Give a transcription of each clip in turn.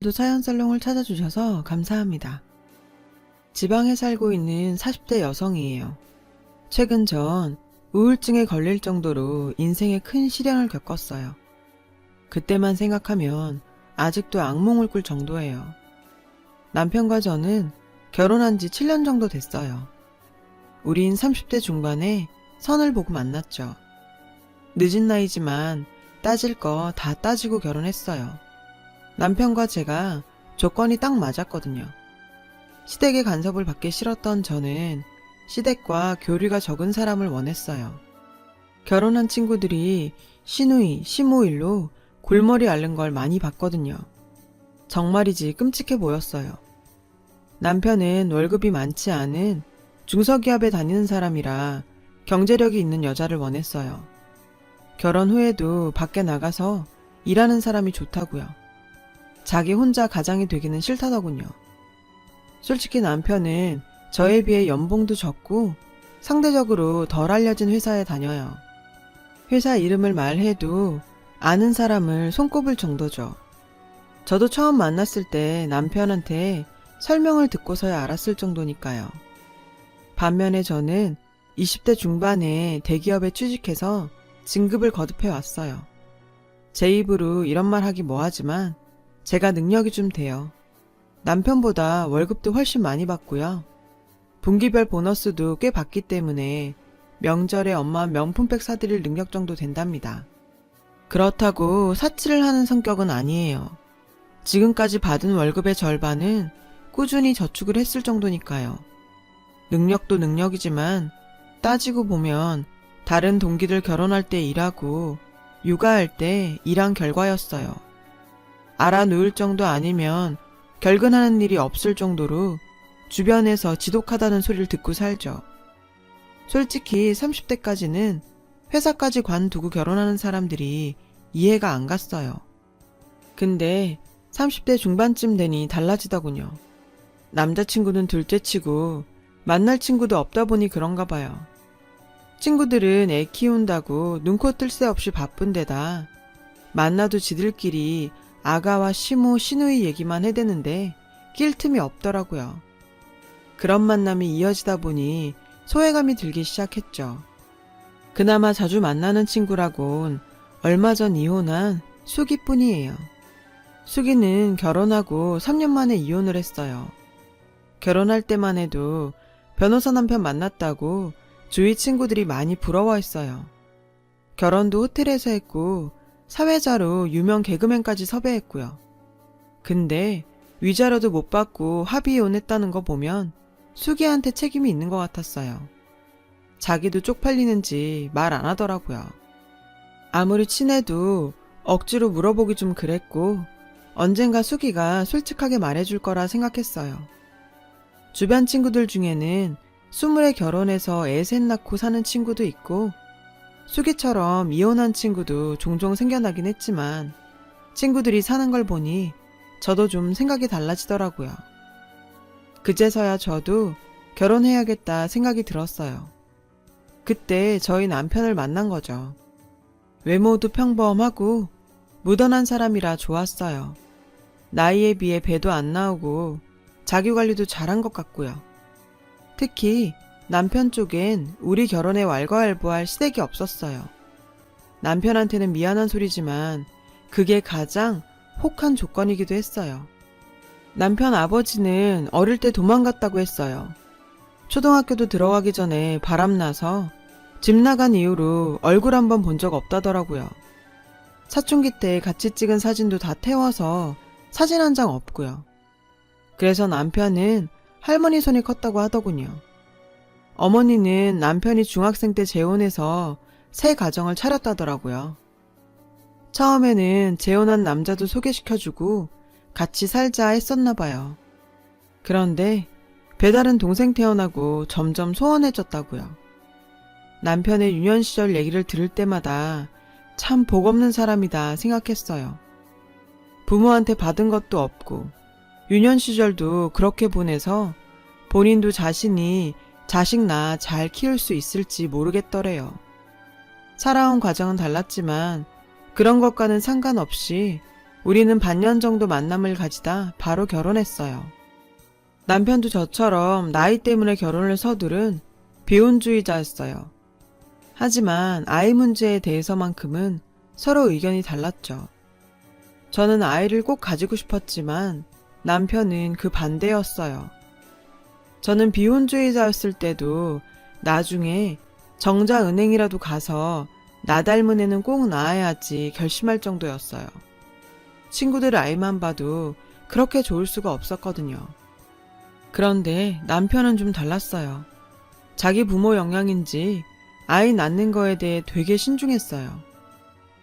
도 사연살롱을 찾아주셔서 감사합니다. 지방에 살고 있는 40대 여성이에요. 최근 전 우울증에 걸릴 정도로 인생에 큰 시련을 겪었어요. 그때만 생각하면 아직도 악몽을 꿀 정도예요. 남편과 저는 결혼한 지 7년 정도 됐어요. 우린 30대 중반에 선을 보고 만났죠. 늦은 나이지만 따질 거 다 따지고 결혼했어요. 남편과 제가 조건이 딱 맞았거든요. 시댁의 간섭을 받기 싫었던 저는 시댁과 교류가 적은 사람을 원했어요. 결혼한 친구들이 시누이, 시모일로 골머리 앓는 걸 많이 봤거든요. 정말이지 끔찍해 보였어요. 남편은 월급이 많지 않은 중소기업에 다니는 사람이라 경제력이 있는 여자를 원했어요. 결혼 후에도 밖에 나가서 일하는 사람이 좋다고요. 자기 혼자 가장이 되기는 싫다더군요. 솔직히 남편은 저에 비해 연봉도 적고 상대적으로 덜 알려진 회사에 다녀요. 회사 이름을 말해도 아는 사람을 손꼽을 정도죠. 저도 처음 만났을 때 남편한테 설명을 듣고서야 알았을 정도니까요. 반면에 저는 20대 중반에 대기업에 취직해서 진급을 거듭해 왔어요. 제 입으로 이런 말 하기 뭐하지만 제가 능력이 좀 돼요. 남편보다 월급도 훨씬 많이 받고요. 분기별 보너스도 꽤 받기 때문에 명절에 엄마 명품백 사드릴 능력 정도 된답니다. 그렇다고 사치를 하는 성격은 아니에요. 지금까지 받은 월급의 절반은 꾸준히 저축을 했을 정도니까요. 능력도 능력이지만 따지고 보면 다른 동기들 결혼할 때 일하고 육아할 때 일한 결과였어요. 알아놓을 정도 아니면 결근하는 일이 없을 정도로 주변에서 지독하다는 소리를 듣고 살죠. 솔직히 30대까지는 회사까지 관두고 결혼하는 사람들이 이해가 안 갔어요. 근데 30대 중반쯤 되니 달라지더군요. 남자친구는 둘째치고 만날 친구도 없다 보니 그런가 봐요. 친구들은 애 키운다고 눈코 뜰 새 없이 바쁜 데다 만나도 지들끼리 아가와 시모, 시누이 얘기만 해대는데 낄 틈이 없더라고요. 그런 만남이 이어지다 보니 소외감이 들기 시작했죠. 그나마 자주 만나는 친구라곤 얼마 전 이혼한 수기뿐이에요. 수기는 결혼하고 3년 만에 이혼을 했어요. 결혼할 때만 해도 변호사 남편 만났다고 주위 친구들이 많이 부러워했어요. 결혼도 호텔에서 했고 사회자로 유명 개그맨까지 섭외했고요. 근데 위자료도 못 받고 합의 이혼했다는 거 보면 수기한테 책임이 있는 것 같았어요. 자기도 쪽팔리는지 말 안 하더라고요. 아무리 친해도 억지로 물어보기 좀 그랬고 언젠가 수기가 솔직하게 말해줄 거라 생각했어요. 주변 친구들 중에는 20에 결혼해서 애 셋 낳고 사는 친구도 있고 수기처럼 이혼한 친구도 종종 생겨나긴 했지만 친구들이 사는 걸 보니 저도 좀 생각이 달라지더라고요. 그제서야 저도 결혼해야겠다 생각이 들었어요. 그때 저희 남편을 만난 거죠. 외모도 평범하고 무던한 사람이라 좋았어요. 나이에 비해 배도 안 나오고 자기관리도 잘한 것 같고요. 특히 남편 쪽엔 우리 결혼에 왈가왈부할 시댁이 없었어요. 남편한테는 미안한 소리지만 그게 가장 혹한 조건이기도 했어요. 남편 아버지는 어릴 때 도망갔다고 했어요. 초등학교도 들어가기 전에 바람나서 집 나간 이후로 얼굴 한번 본 적 없다더라고요. 사춘기 때 같이 찍은 사진도 다 태워서 사진 한 장 없고요. 그래서 남편은 할머니 손이 컸다고 하더군요. 어머니는 남편이 중학생 때 재혼해서 새 가정을 차렸다더라고요. 처음에는 재혼한 남자도 소개시켜주고 같이 살자 했었나 봐요. 그런데 배다른 동생 태어나고 점점 소원해졌다고요. 남편의 유년 시절 얘기를 들을 때마다 참 복없는 사람이다 생각했어요. 부모한테 받은 것도 없고 유년 시절도 그렇게 보내서 본인도 자신이 자식 낳아 잘 키울 수 있을지 모르겠더래요. 살아온 과정은 달랐지만 그런 것과는 상관없이 우리는 반년 정도 만남을 가지다 바로 결혼했어요. 남편도 저처럼 나이 때문에 결혼을 서두른 비혼주의자였어요. 하지만 아이 문제에 대해서만큼은 서로 의견이 달랐죠. 저는 아이를 꼭 가지고 싶었지만 남편은 그 반대였어요. 저는 비혼주의자였을 때도 나중에 정자은행이라도 가서 나 닮은 애는 꼭 낳아야지 결심할 정도였어요. 친구들 아이만 봐도 그렇게 좋을 수가 없었거든요. 그런데 남편은 좀 달랐어요. 자기 부모 영향인지 아이 낳는 거에 대해 되게 신중했어요.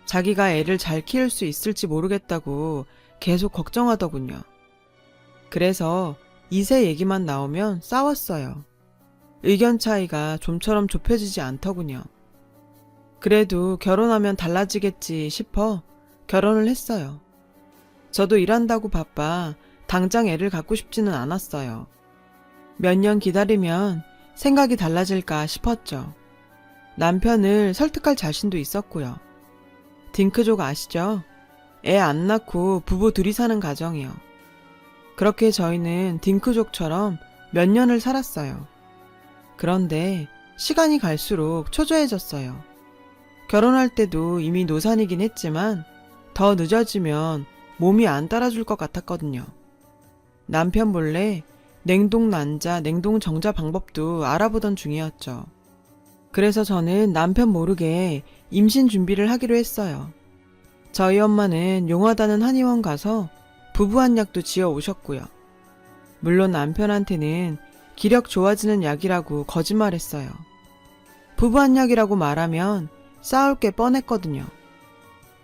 자기가 애를 잘 키울 수 있을지 모르겠다고 계속 걱정하더군요. 그래서 2세 얘기만 나오면 싸웠어요. 의견 차이가 좀처럼 좁혀지지 않더군요. 그래도 결혼하면 달라지겠지 싶어 결혼을 했어요. 저도 일한다고 바빠 당장 애를 갖고 싶지는 않았어요. 몇 년 기다리면 생각이 달라질까 싶었죠. 남편을 설득할 자신도 있었고요. 딩크족 아시죠? 애 안 낳고 부부 둘이 사는 가정이요. 그렇게 저희는 딩크족처럼 몇 년을 살았어요. 그런데 시간이 갈수록 초조해졌어요. 결혼할 때도 이미 노산이긴 했지만 더 늦어지면 몸이 안 따라줄 것 같았거든요. 남편 몰래 냉동 난자, 냉동 정자 방법도 알아보던 중이었죠. 그래서 저는 남편 모르게 임신 준비를 하기로 했어요. 저희 엄마는 용하다는 한의원 가서 부부한약도 지어 오셨고요. 물론 남편한테는 기력 좋아지는 약이라고 거짓말했어요. 부부한약이라고 말하면 싸울 게 뻔했거든요.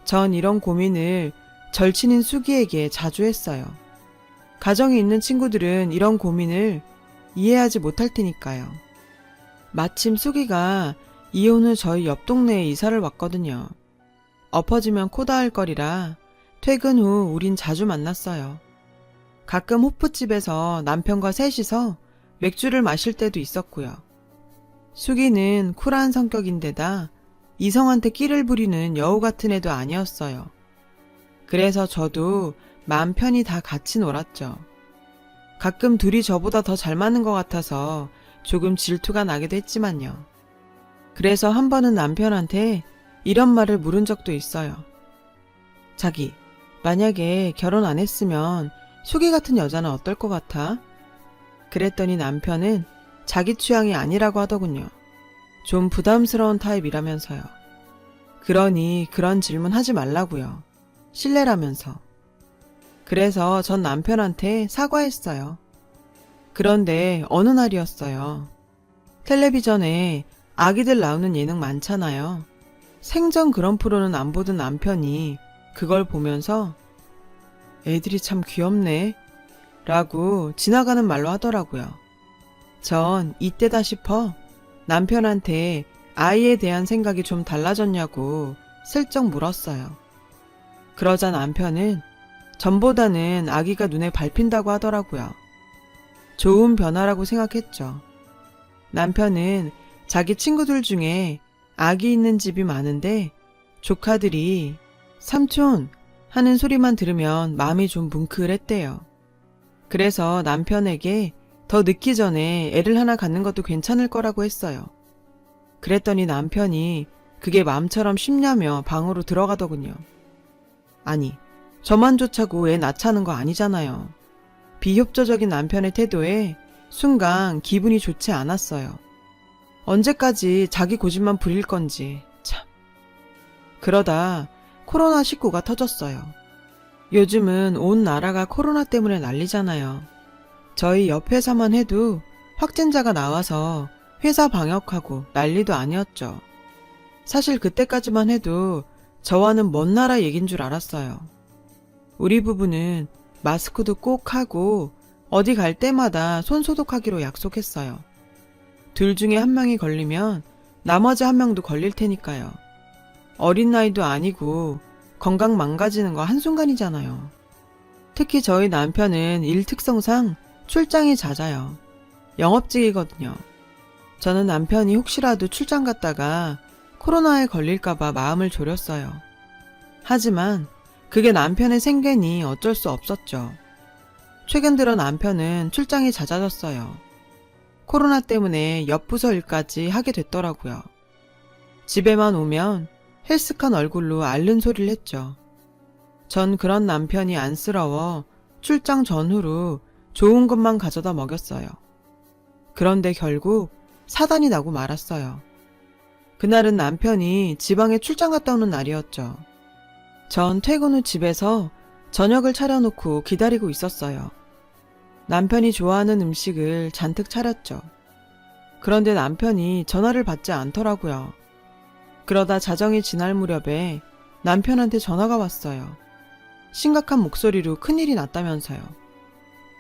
전 이런 고민을 절친인 수기에게 자주 했어요. 가정이 있는 친구들은 이런 고민을 이해하지 못할 테니까요. 마침 수기가 이혼 후 저희 옆 동네에 이사를 왔거든요. 엎어지면 코 닿을 거리라 퇴근 후 우린 자주 만났어요. 가끔 호프집에서 남편과 셋이서 맥주를 마실 때도 있었고요. 수기는 쿨한 성격인데다 이성한테 끼를 부리는 여우 같은 애도 아니었어요. 그래서 저도 마음 편히 다 같이 놀았죠. 가끔 둘이 저보다 더 잘 맞는 것 같아서 조금 질투가 나기도 했지만요. 그래서 한 번은 남편한테 이런 말을 물은 적도 있어요. 자기, 만약에 결혼 안 했으면 수기 같은 여자는 어떨 것 같아? 그랬더니 남편은 자기 취향이 아니라고 하더군요. 좀 부담스러운 타입이라면서요. 그러니 그런 질문 하지 말라고요. 실례라면서. 그래서 전 남편한테 사과했어요. 그런데 어느 날이었어요. 텔레비전에 아기들 나오는 예능 많잖아요. 생전 그런 프로는 안 보던 남편이 그걸 보면서 애들이 참 귀엽네 라고 지나가는 말로 하더라고요. 전 이때다 싶어 남편한테 아이에 대한 생각이 좀 달라졌냐고 슬쩍 물었어요. 그러자 남편은 전보다는 아기가 눈에 밟힌다고 하더라고요. 좋은 변화라고 생각했죠. 남편은 자기 친구들 중에 아기 있는 집이 많은데 조카들이 삼촌 하는 소리만 들으면 마음이 좀 뭉클했대요. 그래서 남편에게 더 늦기 전에 애를 하나 갖는 것도 괜찮을 거라고 했어요. 그랬더니 남편이 그게 마음처럼 쉽냐며 방으로 들어가더군요. 아니, 저만 좋자고 애 낳자는 거 아니잖아요. 비협조적인 남편의 태도에 순간 기분이 좋지 않았어요. 언제까지 자기 고집만 부릴 건지 참. 그러다 코로나19가 터졌어요. 요즘은 온 나라가 코로나 때문에 난리잖아요. 저희 옆 회사만 해도 확진자가 나와서 회사 방역하고 난리도 아니었죠. 사실 그때까지만 해도 저와는 먼 나라 얘긴 줄 알았어요. 우리 부부는 마스크도 꼭 하고 어디 갈 때마다 손 소독하기로 약속했어요. 둘 중에 한 명이 걸리면 나머지 한 명도 걸릴 테니까요. 어린 나이도 아니고 건강 망가지는 거 한순간이잖아요. 특히 저희 남편은 일 특성상 출장이 잦아요. 영업직이거든요. 저는 남편이 혹시라도 출장 갔다가 코로나에 걸릴까봐 마음을 졸였어요. 하지만 그게 남편의 생계니 어쩔 수 없었죠. 최근 들어 남편은 출장이 잦아졌어요. 코로나 때문에 옆부서 일까지 하게 됐더라고요. 집에만 오면 헬스칸 얼굴로 앓는 소리를 했죠. 전 그런 남편이 안쓰러워 출장 전후로 좋은 것만 가져다 먹였어요. 그런데 결국 사단이 나고 말았어요. 그날은 남편이 지방에 출장 갔다 오는 날이었죠. 전 퇴근 후 집에서 저녁을 차려놓고 기다리고 있었어요. 남편이 좋아하는 음식을 잔뜩 차렸죠. 그런데 남편이 전화를 받지 않더라고요. 그러다 자정이 지날 무렵에 남편한테 전화가 왔어요. 심각한 목소리로 큰일이 났다면서요.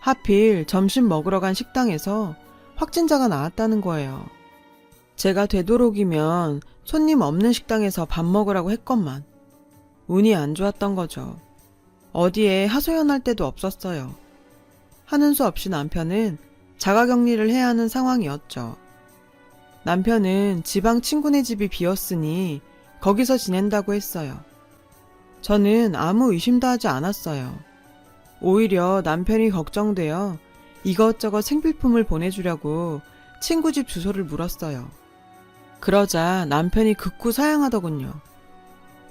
하필 점심 먹으러 간 식당에서 확진자가 나왔다는 거예요. 제가 되도록이면 손님 없는 식당에서 밥 먹으라고 했건만 운이 안 좋았던 거죠. 어디에 하소연할 데도 없었어요. 하는 수 없이 남편은 자가격리를 해야 하는 상황이었죠. 남편은 지방 친구네 집이 비었으니 거기서 지낸다고 했어요. 저는 아무 의심도 하지 않았어요. 오히려 남편이 걱정되어 이것저것 생필품을 보내주려고 친구 집 주소를 물었어요. 그러자 남편이 극구 사양하더군요.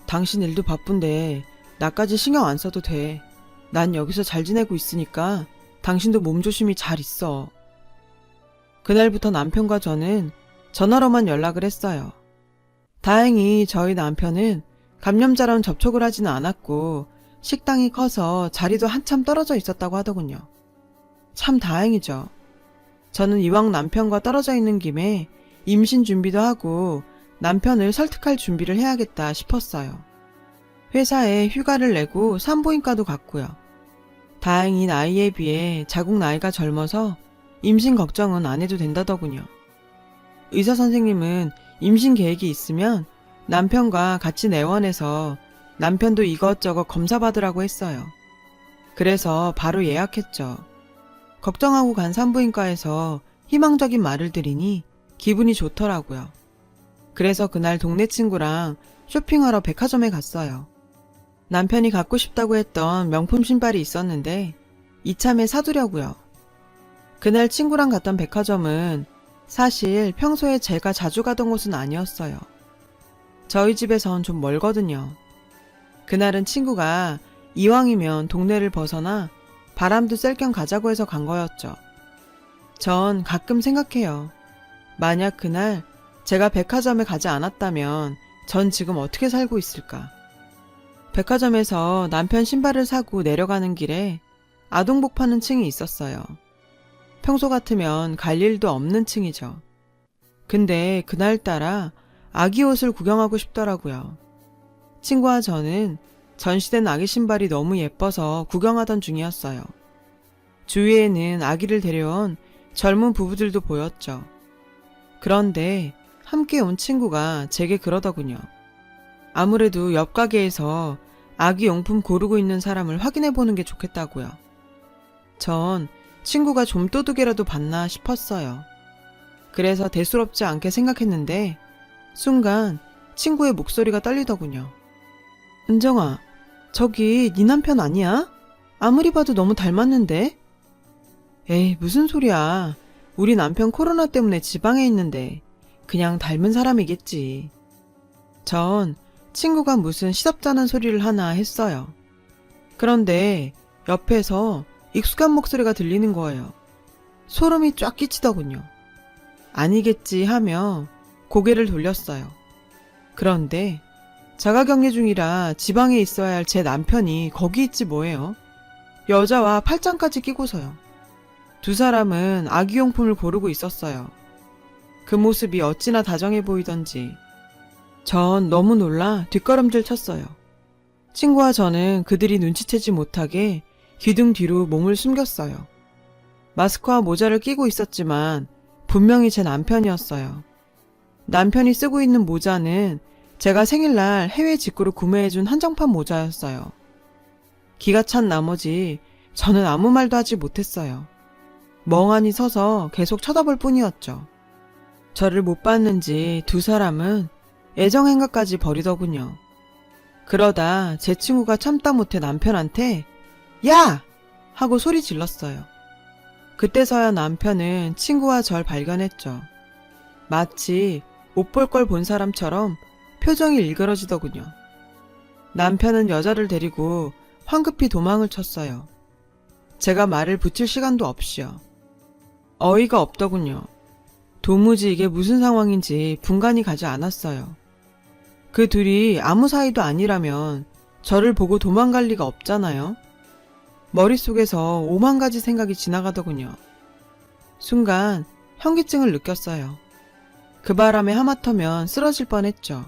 당신 일도 바쁜데 나까지 신경 안 써도 돼. 난 여기서 잘 지내고 있으니까 당신도 몸조심히 잘 있어. 그날부터 남편과 저는 전화로만 연락을 했어요. 다행히 저희 남편은 감염자랑 접촉을 하지는 않았고 식당이 커서 자리도 한참 떨어져 있었다고 하더군요. 참 다행이죠. 저는 이왕 남편과 떨어져 있는 김에 임신 준비도 하고 남편을 설득할 준비를 해야겠다 싶었어요. 회사에 휴가를 내고 산부인과도 갔고요. 다행히 나이에 비해 자궁 나이가 젊어서 임신 걱정은 안 해도 된다더군요. 의사 선생님은 임신 계획이 있으면 남편과 같이 내원해서 남편도 이것저것 검사받으라고 했어요. 그래서 바로 예약했죠. 걱정하고 간 산부인과에서 희망적인 말을 들으니 기분이 좋더라고요. 그래서 그날 동네 친구랑 쇼핑하러 백화점에 갔어요. 남편이 갖고 싶다고 했던 명품 신발이 있었는데 이참에 사두려고요. 그날 친구랑 갔던 백화점은 사실 평소에 제가 자주 가던 곳은 아니었어요. 저희 집에선 좀 멀거든요. 그날은 친구가 이왕이면 동네를 벗어나 바람도 쐴 겸 가자고 해서 간 거였죠. 전 가끔 생각해요. 만약 그날 제가 백화점에 가지 않았다면 전 지금 어떻게 살고 있을까? 백화점에서 남편 신발을 사고 내려가는 길에 아동복 파는 층이 있었어요. 평소 같으면 갈 일도 없는 층이죠. 근데 그날따라 아기 옷을 구경하고 싶더라고요. 친구와 저는 전시된 아기 신발이 너무 예뻐서 구경하던 중이었어요. 주위에는 아기를 데려온 젊은 부부들도 보였죠. 그런데 함께 온 친구가 제게 그러더군요. 아무래도 옆 가게에서 아기 용품 고르고 있는 사람을 확인해 보는 게 좋겠다고요. 전 친구가 좀도둑이라도 봤나 싶었어요. 그래서 대수롭지 않게 생각했는데 순간 친구의 목소리가 떨리더군요. 은정아, 저기 네 남편 아니야? 아무리 봐도 너무 닮았는데? 에이, 무슨 소리야. 우리 남편 코로나 때문에 지방에 있는데 그냥 닮은 사람이겠지. 전 친구가 무슨 시덥잖은 소리를 하나 했어요. 그런데 옆에서 익숙한 목소리가 들리는 거예요. 소름이 쫙 끼치더군요. 아니겠지 하며 고개를 돌렸어요. 그런데 자가격리 중이라 지방에 있어야 할 제 남편이 거기 있지 뭐예요. 여자와 팔짱까지 끼고서요. 두 사람은 아기용품을 고르고 있었어요. 그 모습이 어찌나 다정해 보이던지 전 너무 놀라 뒷걸음질 쳤어요. 친구와 저는 그들이 눈치채지 못하게 기둥 뒤로 몸을 숨겼어요. 마스크와 모자를 끼고 있었지만 분명히 제 남편이었어요. 남편이 쓰고 있는 모자는 제가 생일날 해외 직구로 구매해준 한정판 모자였어요. 기가 찬 나머지 저는 아무 말도 하지 못했어요. 멍하니 서서 계속 쳐다볼 뿐이었죠. 저를 못 봤는지 두 사람은 애정행각까지 벌이더군요. 그러다 제 친구가 참다 못해 남편한테 야! 하고 소리 질렀어요. 그때서야 남편은 친구와 절 발견했죠. 마치 못 볼 걸 본 사람처럼 표정이 일그러지더군요. 남편은 여자를 데리고 황급히 도망을 쳤어요. 제가 말을 붙일 시간도 없이요. 어이가 없더군요. 도무지 이게 무슨 상황인지 분간이 가지 않았어요. 그 둘이 아무 사이도 아니라면 저를 보고 도망갈 리가 없잖아요. 머릿속에서 오만 가지 생각이 지나가더군요. 순간 현기증을 느꼈어요. 그 바람에 하마터면 쓰러질 뻔했죠.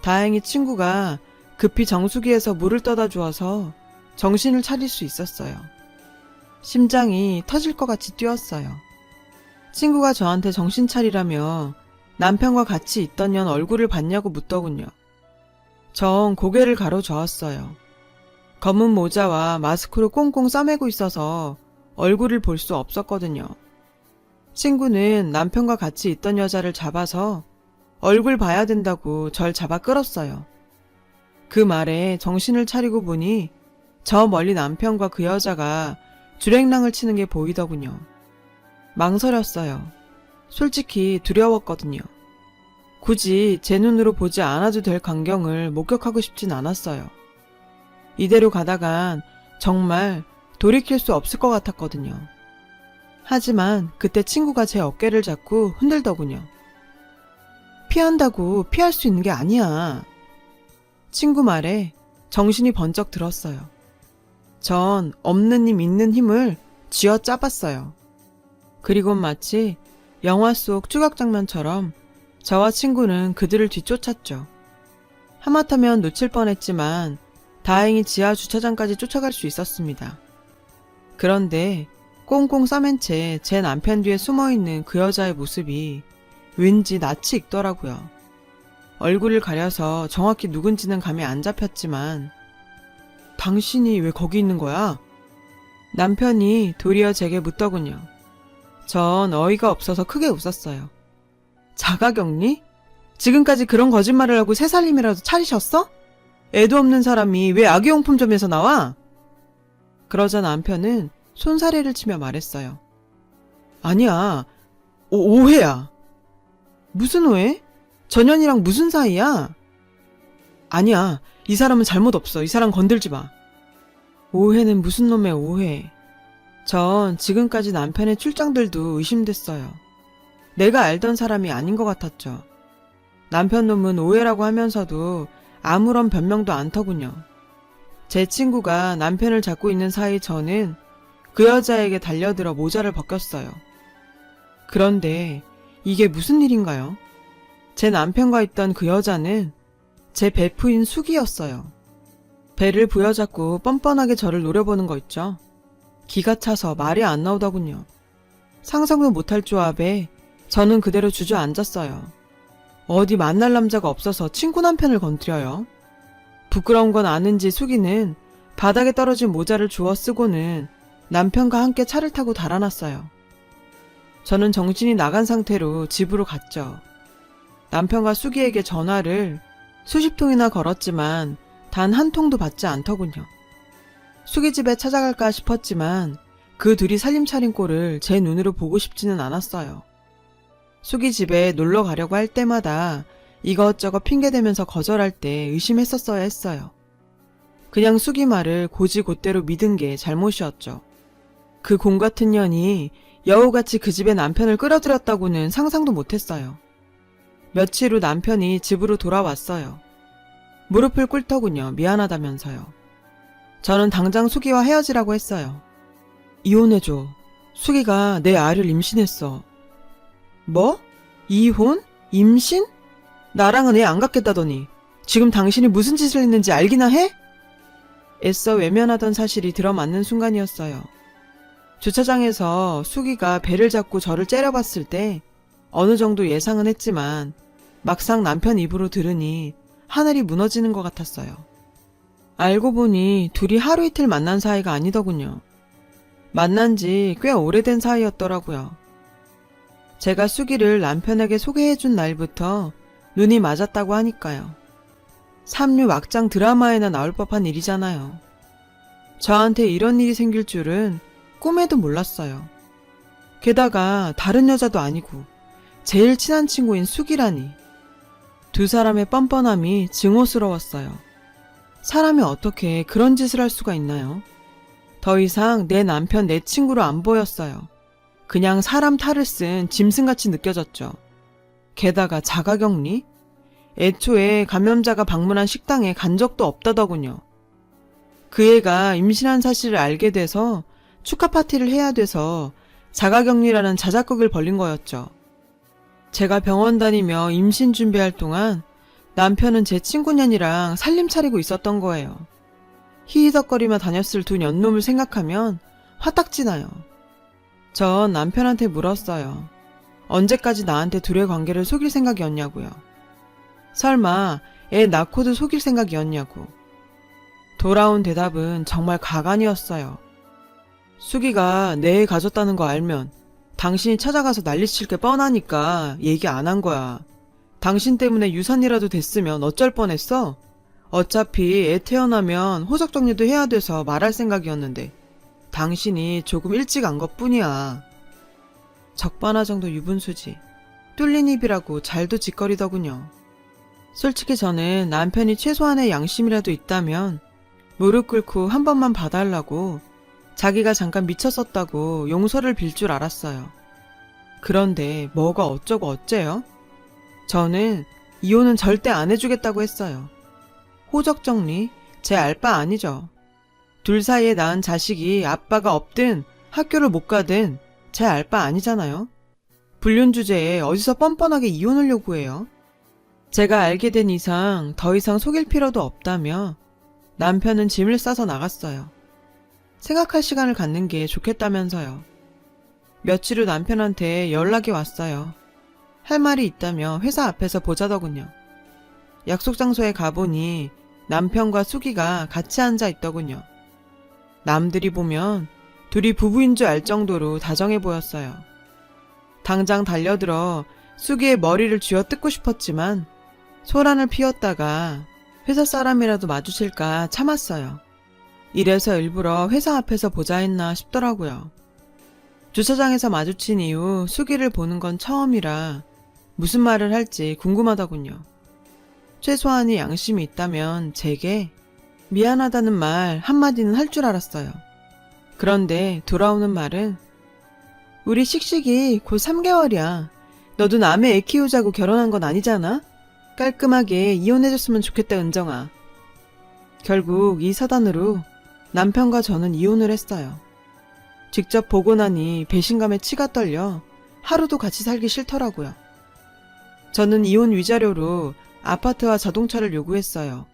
다행히 친구가 급히 정수기에서 물을 떠다 주어서 정신을 차릴 수 있었어요. 심장이 터질 것 같이 뛰었어요. 친구가 저한테 정신 차리라며 남편과 같이 있던 년 얼굴을 봤냐고 묻더군요. 전 고개를 가로저었어요. 검은 모자와 마스크로 꽁꽁 싸매고 있어서 얼굴을 볼 수 없었거든요. 친구는 남편과 같이 있던 여자를 잡아서 얼굴 봐야 된다고 절 잡아 끌었어요. 그 말에 정신을 차리고 보니 저 멀리 남편과 그 여자가 주랭랑을 치는 게 보이더군요. 망설였어요. 솔직히 두려웠거든요. 굳이 제 눈으로 보지 않아도 될 광경을 목격하고 싶진 않았어요. 이대로 가다간 정말 돌이킬 수 없을 것 같았거든요. 하지만 그때 친구가 제 어깨를 잡고 흔들더군요. 피한다고 피할 수 있는 게 아니야. 친구 말에 정신이 번쩍 들었어요. 전 없는 힘 있는 힘을 쥐어 짜봤어요. 그리곤 마치 영화 속 추격 장면처럼 저와 친구는 그들을 뒤쫓았죠. 하마터면 놓칠 뻔했지만 다행히 지하 주차장까지 쫓아갈 수 있었습니다. 그런데 꽁꽁 싸맨 채 제 남편 뒤에 숨어있는 그 여자의 모습이 왠지 낯이 익더라고요. 얼굴을 가려서 정확히 누군지는 감이 안 잡혔지만 당신이 왜 거기 있는 거야? 남편이 도리어 제게 묻더군요. 전 어이가 없어서 크게 웃었어요. 자가격리? 지금까지 그런 거짓말을 하고 새살림이라도 차리셨어? 애도 없는 사람이 왜 아기용품점에서 나와? 그러자 남편은 손사래를 치며 말했어요. 아니야, 오해야. 무슨 오해? 전현이랑 무슨 사이야? 아니야, 이 사람은 잘못 없어. 이 사람 건들지 마. 오해는 무슨 놈의 오해. 전 지금까지 남편의 출장들도 의심됐어요. 내가 알던 사람이 아닌 것 같았죠. 남편 놈은 오해라고 하면서도 아무런 변명도 않더군요. 제 친구가 남편을 잡고 있는 사이 저는 그 여자에게 달려들어 모자를 벗겼어요. 그런데 이게 무슨 일인가요? 제 남편과 있던 그 여자는 제 베프인 숙이었어요. 배를 부여잡고 뻔뻔하게 저를 노려보는 거 있죠. 기가 차서 말이 안 나오더군요. 상상도 못할 조합에 저는 그대로 주저앉았어요. 어디 만날 남자가 없어서 친구 남편을 건드려요. 부끄러운 건 아는지 숙이는 바닥에 떨어진 모자를 주워 쓰고는 남편과 함께 차를 타고 달아났어요. 저는 정신이 나간 상태로 집으로 갔죠. 남편과 숙이에게 전화를 수십 통이나 걸었지만 단 한 통도 받지 않더군요. 숙이 집에 찾아갈까 싶었지만 그 둘이 살림 차린 꼴을 제 눈으로 보고 싶지는 않았어요. 숙이 집에 놀러 가려고 할 때마다 이것저것 핑계대면서 거절할 때 의심했었어야 했어요. 그냥 숙이 말을 고지곧대로 믿은 게 잘못이었죠. 그 곰 같은 년이 여우같이 그 집에 남편을 끌어들였다고는 상상도 못했어요. 며칠 후 남편이 집으로 돌아왔어요. 무릎을 꿇더군요. 미안하다면서요. 저는 당장 숙이와 헤어지라고 했어요. 이혼해줘. 숙이가 내 아이를 임신했어. 뭐? 이혼? 임신? 나랑은 애 안 갖겠다더니 지금 당신이 무슨 짓을 했는지 알기나 해? 애써 외면하던 사실이 들어맞는 순간이었어요. 주차장에서 숙이가 배를 잡고 저를 째려봤을 때 어느 정도 예상은 했지만 막상 남편 입으로 들으니 하늘이 무너지는 것 같았어요. 알고 보니 둘이 하루 이틀 만난 사이가 아니더군요. 만난 지 꽤 오래된 사이였더라고요. 제가 숙이를 남편에게 소개해준 날부터 눈이 맞았다고 하니까요. 삼류 막장 드라마에나 나올 법한 일이잖아요. 저한테 이런 일이 생길 줄은 꿈에도 몰랐어요. 게다가 다른 여자도 아니고 제일 친한 친구인 숙이라니. 두 사람의 뻔뻔함이 증오스러웠어요. 사람이 어떻게 그런 짓을 할 수가 있나요? 더 이상 내 남편, 내 친구로 안 보였어요. 그냥 사람 탈을 쓴 짐승같이 느껴졌죠. 게다가 자가격리? 애초에 감염자가 방문한 식당에 간 적도 없다더군요. 그 애가 임신한 사실을 알게 돼서 축하 파티를 해야 돼서 자가격리라는 자작극을 벌린 거였죠. 제가 병원 다니며 임신 준비할 동안 남편은 제 친구년이랑 살림 차리고 있었던 거예요. 히히덕거리며 다녔을 두 년놈을 생각하면 화딱지나요. 전 남편한테 물었어요. 언제까지 나한테 둘의 관계를 속일 생각이었냐고요. 설마 애 낳고도 속일 생각이었냐고. 돌아온 대답은 정말 가관이었어요. 수기가 내 애 가졌다는 거 알면 당신이 찾아가서 난리칠 게 뻔하니까 얘기 안 한 거야. 당신 때문에 유산이라도 됐으면 어쩔 뻔했어? 어차피 애 태어나면 호적 정리도 해야 돼서 말할 생각이었는데 당신이 조금 일찍 안 것뿐이야. 적반하 정도 유분수지. 뚫린 입이라고 잘도 짓거리더군요. 솔직히 저는 남편이 최소한의 양심이라도 있다면 무릎 꿇고 한 번만 봐달라고 자기가 잠깐 미쳤었다고 용서를 빌 줄 알았어요. 그런데 뭐가 어쩌고 어째요? 저는 이혼은 절대 안 해주겠다고 했어요. 호적 정리? 제 알 바 아니죠. 둘 사이에 낳은 자식이 아빠가 없든 학교를 못 가든 제 알 바 아니잖아요. 불륜 주제에 어디서 뻔뻔하게 이혼을 요구해요. 제가 알게 된 이상 더 이상 속일 필요도 없다며 남편은 짐을 싸서 나갔어요. 생각할 시간을 갖는 게 좋겠다면서요. 며칠 후 남편한테 연락이 왔어요. 할 말이 있다며 회사 앞에서 보자더군요. 약속 장소에 가보니 남편과 수기가 같이 앉아 있더군요. 남들이 보면 둘이 부부인 줄 알 정도로 다정해 보였어요. 당장 달려들어 수기의 머리를 쥐어 뜯고 싶었지만 소란을 피웠다가 회사 사람이라도 마주칠까 참았어요. 이래서 일부러 회사 앞에서 보자 했나 싶더라고요. 주차장에서 마주친 이후 수기를 보는 건 처음이라 무슨 말을 할지 궁금하더군요. 최소한의 양심이 있다면 제게 미안하다는 말 한마디는 할 줄 알았어요. 그런데 돌아오는 말은 우리 씩씩이 곧 3개월이야. 너도 남의 애 키우자고 결혼한 건 아니잖아? 깔끔하게 이혼해줬으면 좋겠다, 은정아. 결국 이 사단으로 남편과 저는 이혼을 했어요. 직접 보고 나니 배신감에 치가 떨려 하루도 같이 살기 싫더라고요. 저는 이혼 위자료로 아파트와 자동차를 요구했어요.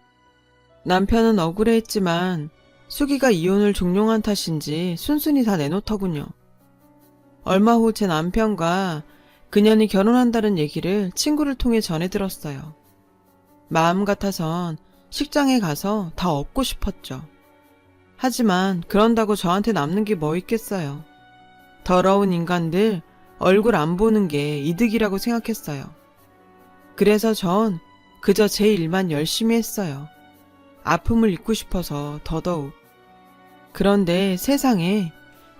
남편은 억울해했지만 수기가 이혼을 종용한 탓인지 순순히 다 내놓더군요. 얼마 후 제 남편과 그년이 결혼한다는 얘기를 친구를 통해 전해 들었어요. 마음 같아선 식장에 가서 다 업고 싶었죠. 하지만 그런다고 저한테 남는 게 뭐 있겠어요. 더러운 인간들 얼굴 안 보는 게 이득이라고 생각했어요. 그래서 전 그저 제 일만 열심히 했어요. 아픔을 잊고 싶어서 더더욱. 그런데 세상에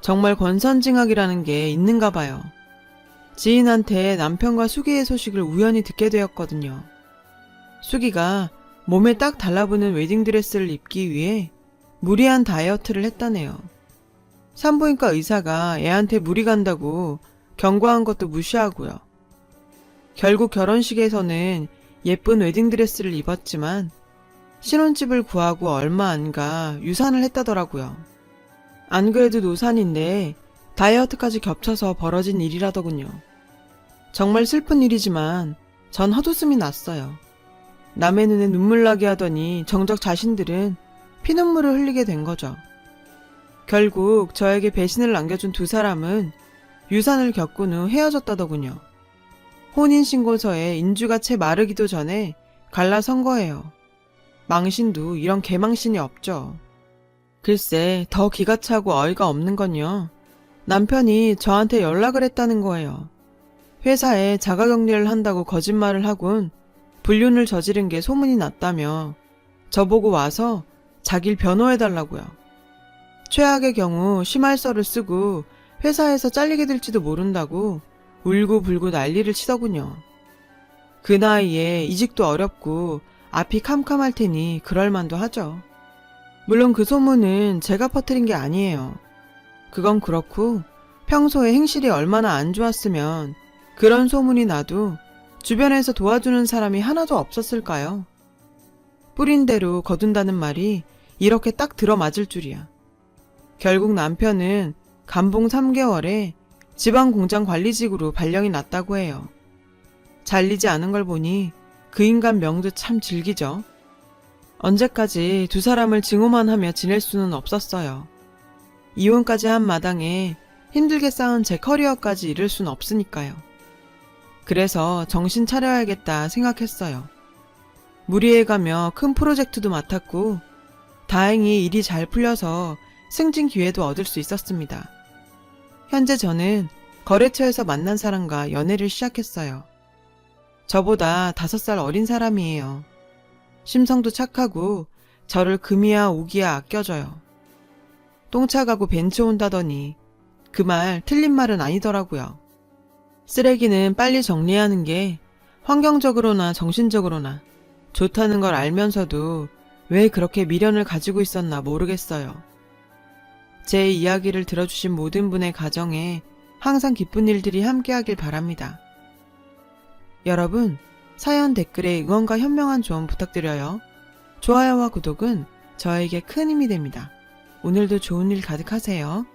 정말 권선징악이라는 게 있는가 봐요. 지인한테 남편과 수기의 소식을 우연히 듣게 되었거든요. 수기가 몸에 딱 달라붙는 웨딩드레스를 입기 위해 무리한 다이어트를 했다네요. 산부인과 의사가 애한테 무리 간다고 경고한 것도 무시하고요. 결국 결혼식에서는 예쁜 웨딩드레스를 입었지만 신혼집을 구하고 얼마 안 가 유산을 했다더라고요. 안 그래도 노산인데 다이어트까지 겹쳐서 벌어진 일이라더군요. 정말 슬픈 일이지만 전 헛웃음이 났어요. 남의 눈에 눈물 나게 하더니 정작 자신들은 피눈물을 흘리게 된 거죠. 결국 저에게 배신을 남겨준 두 사람은 유산을 겪은 후 헤어졌다더군요. 혼인신고서에 인주가 채 마르기도 전에 갈라선 거예요. 망신도 이런 개망신이 없죠. 글쎄 더 기가 차고 어이가 없는 건요. 남편이 저한테 연락을 했다는 거예요. 회사에 자가격리를 한다고 거짓말을 하곤 불륜을 저지른 게 소문이 났다며 저보고 와서 자길 변호해달라고요. 최악의 경우 심할서를 쓰고 회사에서 잘리게 될지도 모른다고 울고불고 난리를 치더군요. 그 나이에 이직도 어렵고 앞이 캄캄할 테니 그럴만도 하죠. 물론 그 소문은 제가 퍼뜨린 게 아니에요. 그건 그렇고 평소에 행실이 얼마나 안 좋았으면 그런 소문이 나도 주변에서 도와주는 사람이 하나도 없었을까요? 뿌린 대로 거둔다는 말이 이렇게 딱 들어맞을 줄이야. 결국 남편은 감봉 3개월에 지방공장 관리직으로 발령이 났다고 해요. 잘리지 않은 걸 보니 그 인간 명도 참 질기죠. 언제까지 두 사람을 증오만 하며 지낼 수는 없었어요. 이혼까지 한 마당에 힘들게 쌓은 제 커리어까지 잃을 순 없으니까요. 그래서 정신 차려야겠다 생각했어요. 무리해가며 큰 프로젝트도 맡았고 다행히 일이 잘 풀려서 승진 기회도 얻을 수 있었습니다. 현재 저는 거래처에서 만난 사람과 연애를 시작했어요. 저보다 5살 어린 사람이에요. 심성도 착하고 저를 금이야 오기야 아껴줘요. 똥차 가고 벤츠 온다더니 그 말 틀린 말은 아니더라고요. 쓰레기는 빨리 정리하는 게 환경적으로나 정신적으로나 좋다는 걸 알면서도 왜 그렇게 미련을 가지고 있었나 모르겠어요. 제 이야기를 들어주신 모든 분의 가정에 항상 기쁜 일들이 함께하길 바랍니다. 여러분, 사연 댓글에 응원과 현명한 조언 부탁드려요. 좋아요와 구독은 저에게 큰 힘이 됩니다. 오늘도 좋은 일 가득하세요.